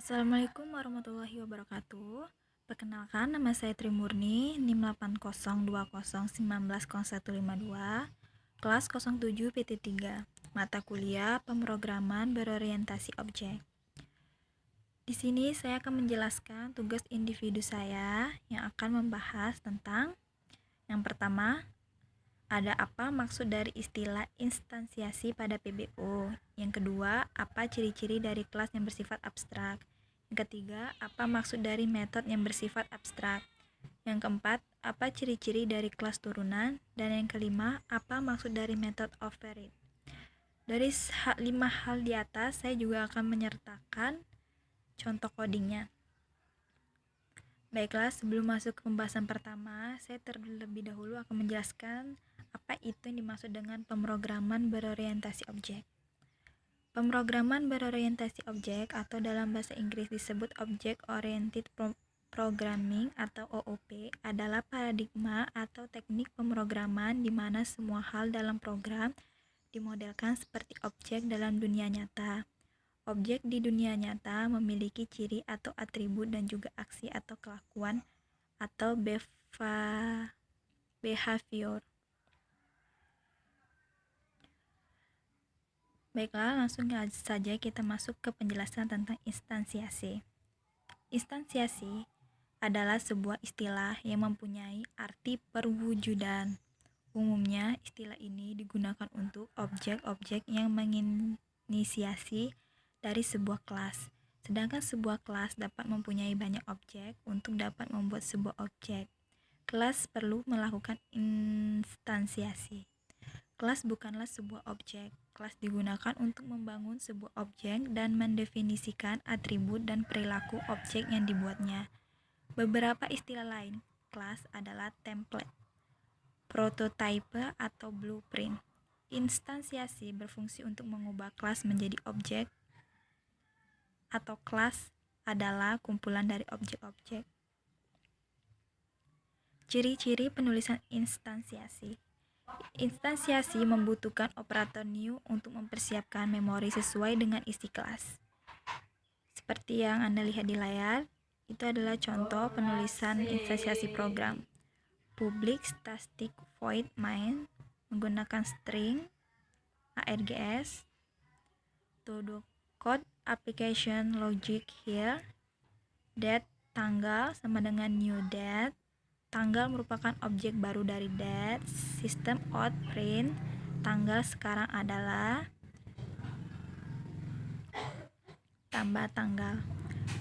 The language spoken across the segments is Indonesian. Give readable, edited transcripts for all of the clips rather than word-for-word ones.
Assalamualaikum warahmatullahi wabarakatuh. Perkenalkan, nama saya Trimurni, NIM 80201910152, kelas 07 PT3, mata kuliah Pemrograman Berorientasi Objek. Di sini saya akan menjelaskan tugas individu saya yang akan membahas tentang yang pertama, ada apa maksud dari istilah instansiasi pada PBO? Yang kedua, apa ciri-ciri dari kelas yang bersifat abstrak? Yang ketiga, apa maksud dari metode yang bersifat abstrak? Yang keempat, apa ciri-ciri dari kelas turunan? Dan yang kelima, apa maksud dari metode override? Dari 5 hal di atas, saya juga akan menyertakan contoh codingnya. Baiklah, sebelum masuk ke pembahasan pertama, saya terlebih dahulu akan menjelaskan apa itu yang dimaksud dengan pemrograman berorientasi objek. Pemrograman berorientasi objek atau dalam bahasa Inggris disebut Object Oriented Programming atau OOP adalah paradigma atau teknik pemrograman di mana semua hal dalam program dimodelkan seperti objek dalam dunia nyata. Objek di dunia nyata memiliki ciri atau atribut dan juga aksi atau kelakuan atau behavior. Baiklah, langsung saja kita masuk ke penjelasan tentang instansiasi. Instansiasi adalah sebuah istilah yang mempunyai arti perwujudan. Umumnya, istilah ini digunakan untuk objek-objek yang menginisiasi dari sebuah kelas. Sedangkan sebuah kelas dapat mempunyai banyak objek untuk dapat membuat sebuah objek. Kelas perlu melakukan instansiasi. Kelas bukanlah sebuah objek. Kelas digunakan untuk membangun sebuah objek dan mendefinisikan atribut dan perilaku objek yang dibuatnya. Beberapa istilah lain kelas adalah template, prototype atau blueprint. Instansiasi berfungsi untuk mengubah kelas menjadi objek atau kelas adalah kumpulan dari objek-objek. Ciri-ciri penulisan instansiasi. Instansiasi membutuhkan operator new untuk mempersiapkan memori sesuai dengan isi kelas. Seperti yang Anda lihat di layar, itu adalah contoh penulisan instansiasi program. Public static void main menggunakan string args to the code application logic here. Date tanggal sama dengan new date. Tanggal merupakan objek baru dari date. System out print tanggal sekarang adalah tambah tanggal.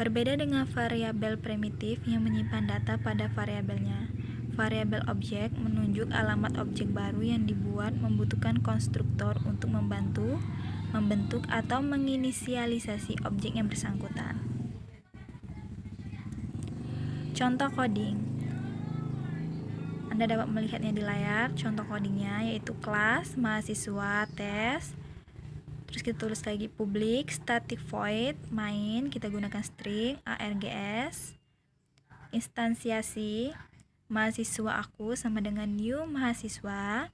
Berbeda dengan variabel primitif yang menyimpan data pada variabelnya. Variabel objek menunjuk alamat objek baru yang dibuat membutuhkan konstruktor untuk membentuk atau menginisialisasi objek yang bersangkutan. Contoh coding. Anda dapat melihatnya di layar. Contoh codingnya yaitu kelas, mahasiswa, tes. Terus kita tulis lagi public static void main, kita gunakan string args. Instansiasi mahasiswa aku sama dengan new mahasiswa.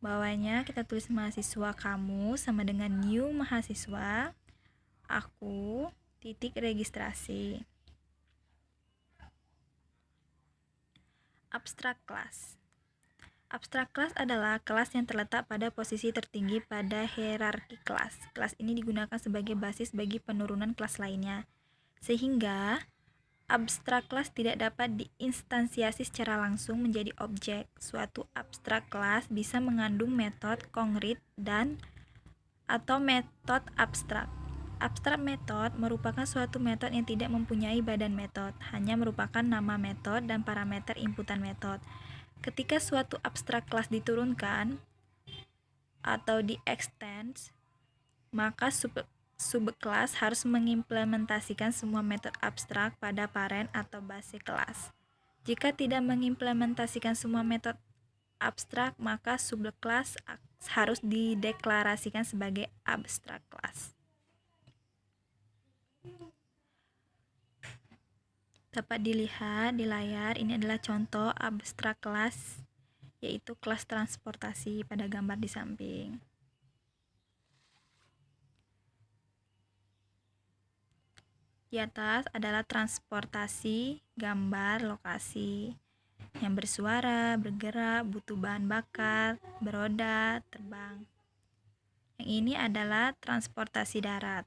Bawahnya kita tulis mahasiswa kamu sama dengan new mahasiswa. Aku titik registrasi. Abstrak class. Abstrak class adalah kelas yang terletak pada posisi tertinggi pada hierarki kelas. Kelas ini digunakan sebagai basis bagi penurunan kelas lainnya. Sehingga abstrak class tidak dapat diinstansiasi secara langsung menjadi objek. Suatu abstrak class bisa mengandung metode konkret dan atau metode abstrak. Abstrak method merupakan suatu metode yang tidak mempunyai badan metode, hanya merupakan nama metode dan parameter inputan metode. Ketika suatu abstrak kelas diturunkan atau di-extend, maka subkelas harus mengimplementasikan semua metode abstrak pada parent atau base kelas. Jika tidak mengimplementasikan semua metode abstrak, maka subkelas harus dideklarasikan sebagai abstrak kelas. Dapat dilihat di layar, ini adalah contoh abstrak kelas, yaitu kelas transportasi pada gambar di samping. Di atas adalah transportasi, gambar, lokasi yang bersuara, bergerak, butuh bahan bakar, beroda, terbang. Yang ini adalah transportasi darat.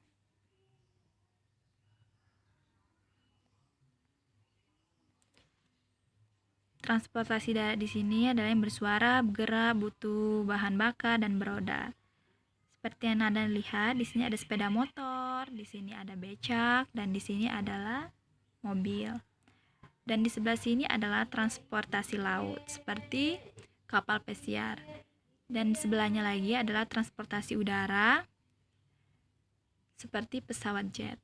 Transportasi darat di sini adalah yang bersuara, bergerak, butuh bahan bakar, dan beroda. Seperti yang Anda lihat, di sini ada sepeda motor, di sini ada becak, dan di sini adalah mobil. Dan di sebelah sini adalah transportasi laut, seperti kapal pesiar. Dan di sebelahnya lagi adalah transportasi udara, seperti pesawat jet.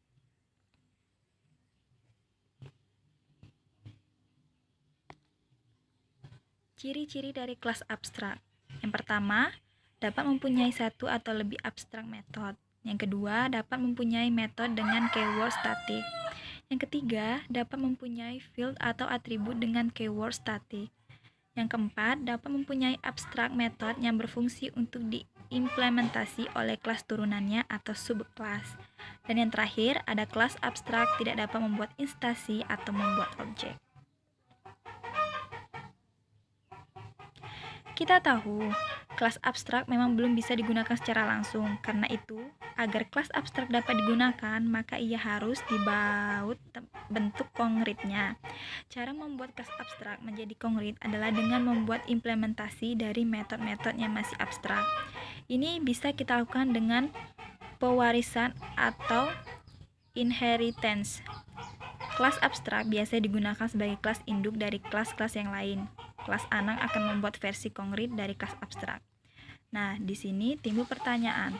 Ciri-ciri dari kelas abstrak. Yang pertama, dapat mempunyai satu atau lebih abstrak metode. Yang kedua, dapat mempunyai metode dengan keyword statik. Yang ketiga, dapat mempunyai field atau atribut dengan keyword statik. Yang keempat, dapat mempunyai abstrak metode yang berfungsi untuk diimplementasi oleh kelas turunannya atau subkelas. Dan yang terakhir, ada kelas abstrak tidak dapat membuat instansi atau membuat objek. Kita tahu, kelas abstrak memang belum bisa digunakan secara langsung. Karena itu, agar kelas abstrak dapat digunakan, maka ia harus dibaut bentuk konkretnya. Cara membuat kelas abstrak menjadi konkret adalah dengan membuat implementasi dari metode-metode yang masih abstrak. Ini bisa kita lakukan dengan pewarisan atau inheritance. Kelas abstrak biasa digunakan sebagai kelas induk dari kelas-kelas yang lain. Kelas anak akan membuat versi konkret dari kelas abstrak. Nah, di sini timbul pertanyaan.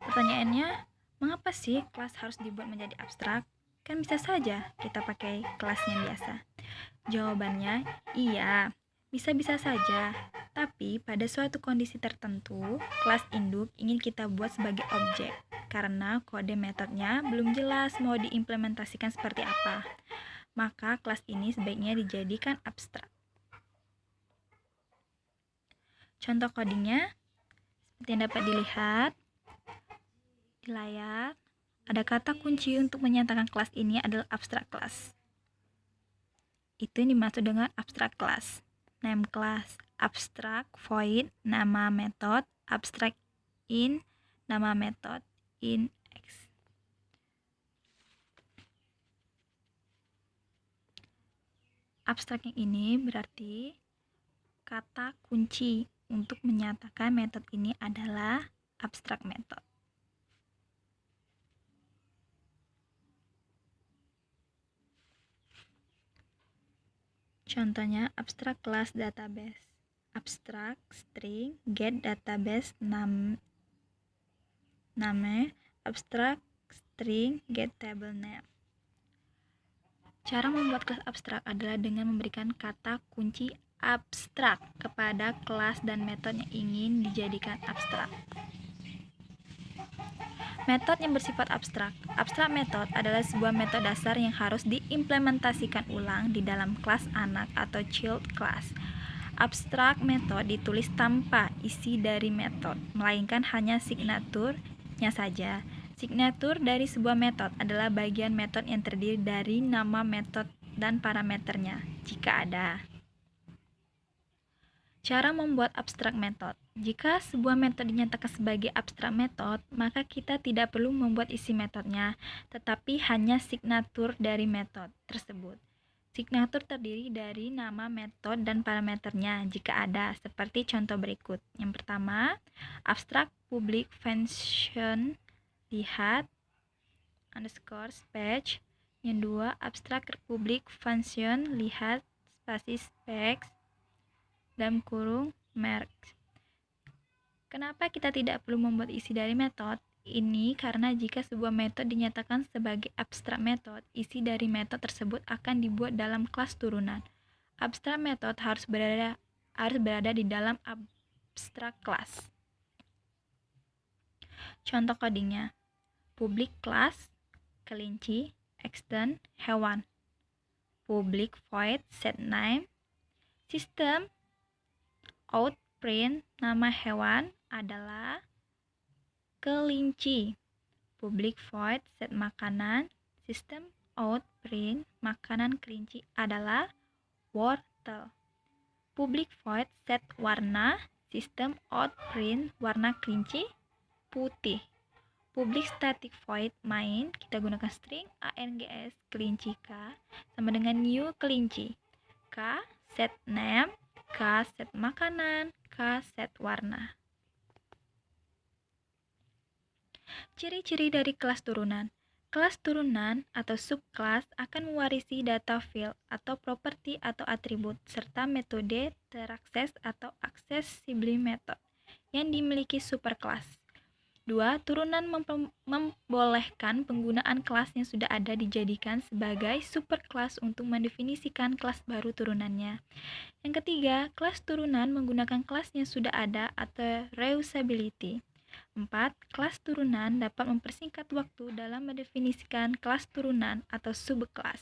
Pertanyaannya, mengapa sih kelas harus dibuat menjadi abstrak? Kan bisa saja kita pakai kelas yang biasa. Jawabannya, iya, bisa-bisa saja. Tapi pada suatu kondisi tertentu, kelas induk ingin kita buat sebagai objek. Karena kode metodenya belum jelas mau diimplementasikan seperti apa. Maka kelas ini sebaiknya dijadikan abstrak. Contoh codingnya seperti yang dapat dilihat di layar, ada kata kunci untuk menyatakan kelas ini adalah abstrak class. Itu yang dimaksud dengan abstrak class. Name class, abstrak void, nama metode, abstrak in, nama metode, in x. Abstrak yang ini berarti kata kunci untuk menyatakan metode ini adalah abstrak method. Contohnya abstrak class database, abstrak string get database name, abstrak string get table name. Cara membuat kelas abstrak adalah dengan memberikan kata kunci abstrak kepada kelas dan metode yang ingin dijadikan abstrak. Metode yang bersifat abstrak. Abstrak method adalah sebuah metode dasar yang harus diimplementasikan ulang di dalam kelas anak atau child class. Abstrak method ditulis tanpa isi dari metode, melainkan hanya signaturnya saja. Signatur dari sebuah metode adalah bagian metode yang terdiri dari nama metode dan parameternya, jika ada. Cara membuat abstrak method. Jika sebuah metode dinyatakan sebagai abstrak method, maka kita tidak perlu membuat isi metodenya, tetapi hanya signatur dari metode tersebut. Signatur terdiri dari nama metode dan parameternya jika ada, seperti contoh berikut. Yang pertama, abstrak public function lihat underscore specs. Yang dua, abstrak public function lihat spasi specs dalam kurung merk. Kenapa kita tidak perlu membuat isi dari metode? Ini karena jika sebuah metode dinyatakan sebagai abstrak method, isi dari metode tersebut akan dibuat dalam kelas turunan. Abstrak method harus berada di dalam abstrak class. Contoh codingnya. Public class kelinci, extend hewan. Public void set name. System out print nama hewan adalah kelinci. Public void set makanan, sistem out print makanan kelinci adalah wortel. Public void set warna, sistem out print warna kelinci putih. Public static void main, kita gunakan string ANGS kelinci K sama dengan new kelinci. K set name, K set makanan, K set warna. Ciri-ciri dari kelas turunan. Kelas turunan atau subkelas akan mewarisi data field atau properti atau atribut serta metode terakses atau accessibility method yang dimiliki superkelas. 2. Turunan membolehkan penggunaan kelas yang sudah ada dijadikan sebagai superkelas untuk mendefinisikan kelas baru turunannya. Yang ketiga, kelas turunan menggunakan kelas yang sudah ada atau reusability. 4. Kelas turunan dapat mempersingkat waktu dalam mendefinisikan kelas turunan atau subkelas.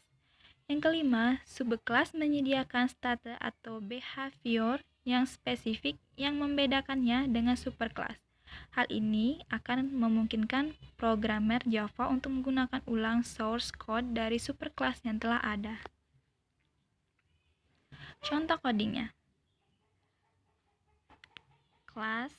Yang kelima, subkelas menyediakan state atau behavior yang spesifik yang membedakannya dengan superkelas. Hal ini akan memungkinkan programmer Java untuk menggunakan ulang source code dari superkelas yang telah ada. Contoh codingnya. Kelas.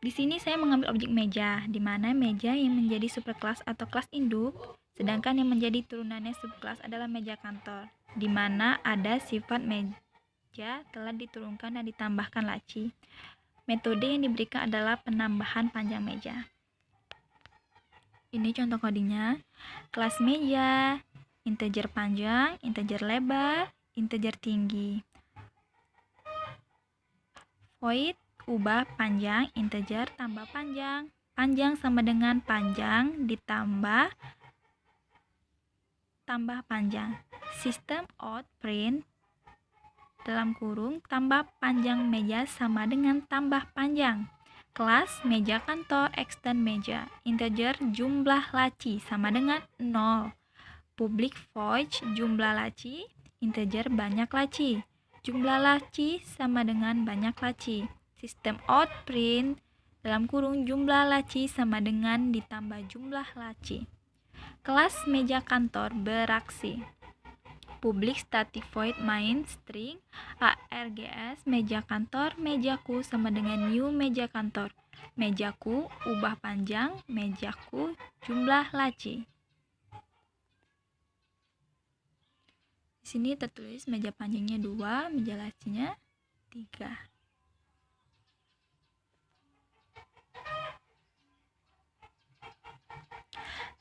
Di sini saya mengambil objek meja, di mana meja yang menjadi superkelas atau kelas induk, sedangkan yang menjadi turunannya subkelas adalah meja kantor, di mana ada sifat meja telah diturunkan dan ditambahkan laci. Metode yang diberikan adalah penambahan panjang meja. Ini contoh codingnya. Kelas meja, integer panjang, integer lebar, integer tinggi. Void, ubah panjang, integer tambah panjang. Panjang sama dengan panjang ditambah tambah panjang. Sistem out print dalam kurung tambah panjang meja sama dengan tambah panjang. Kelas meja kantor extend meja. Integer jumlah laci sama dengan 0. Public void jumlah laci. Integer banyak laci. Jumlah laci sama dengan banyak laci. Sistem out print dalam kurung jumlah laci sama dengan ditambah jumlah laci. Kelas meja kantor beraksi. Public static void main string args meja kantor mejaku sama dengan new meja kantor. Mejaku ubah panjang, mejaku jumlah laci. Di sini tertulis meja panjangnya 2, meja lacinya 3.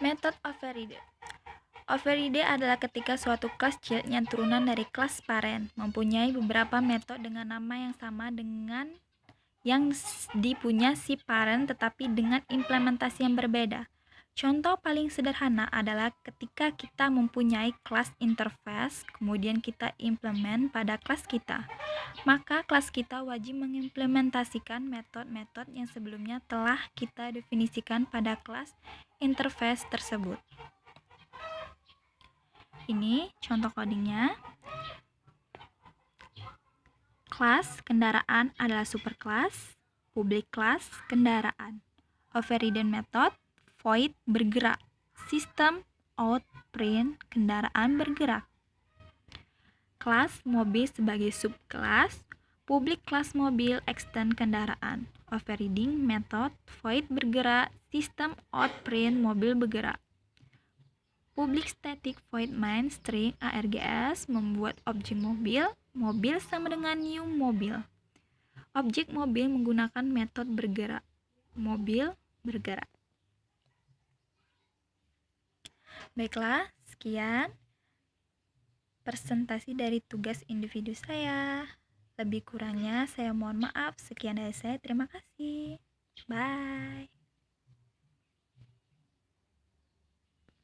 Method override. Override adalah ketika suatu kelas child yang turunan dari kelas parent mempunyai beberapa metode dengan nama yang sama dengan yang dipunya si parent tetapi dengan implementasi yang berbeda. Contoh paling sederhana adalah ketika kita mempunyai kelas interface, kemudian kita implement pada kelas kita. Maka kelas kita wajib mengimplementasikan metode-metode yang sebelumnya telah kita definisikan pada kelas interface tersebut. Ini contoh codingnya. Kelas kendaraan adalah superkelas, public class kendaraan. Overridden method, void bergerak, sistem out print kendaraan bergerak. Kelas mobil sebagai subkelas, public class mobil extend kendaraan. Overriding method, void bergerak, sistem out print mobil bergerak. Public static void main string args membuat objek mobil, mobil sama dengan new mobil. Objek mobil menggunakan metode bergerak, mobil bergerak. Baiklah, sekian presentasi dari tugas individu saya. Lebih kurangnya saya mohon maaf. Sekian dari saya, terima kasih. Bye.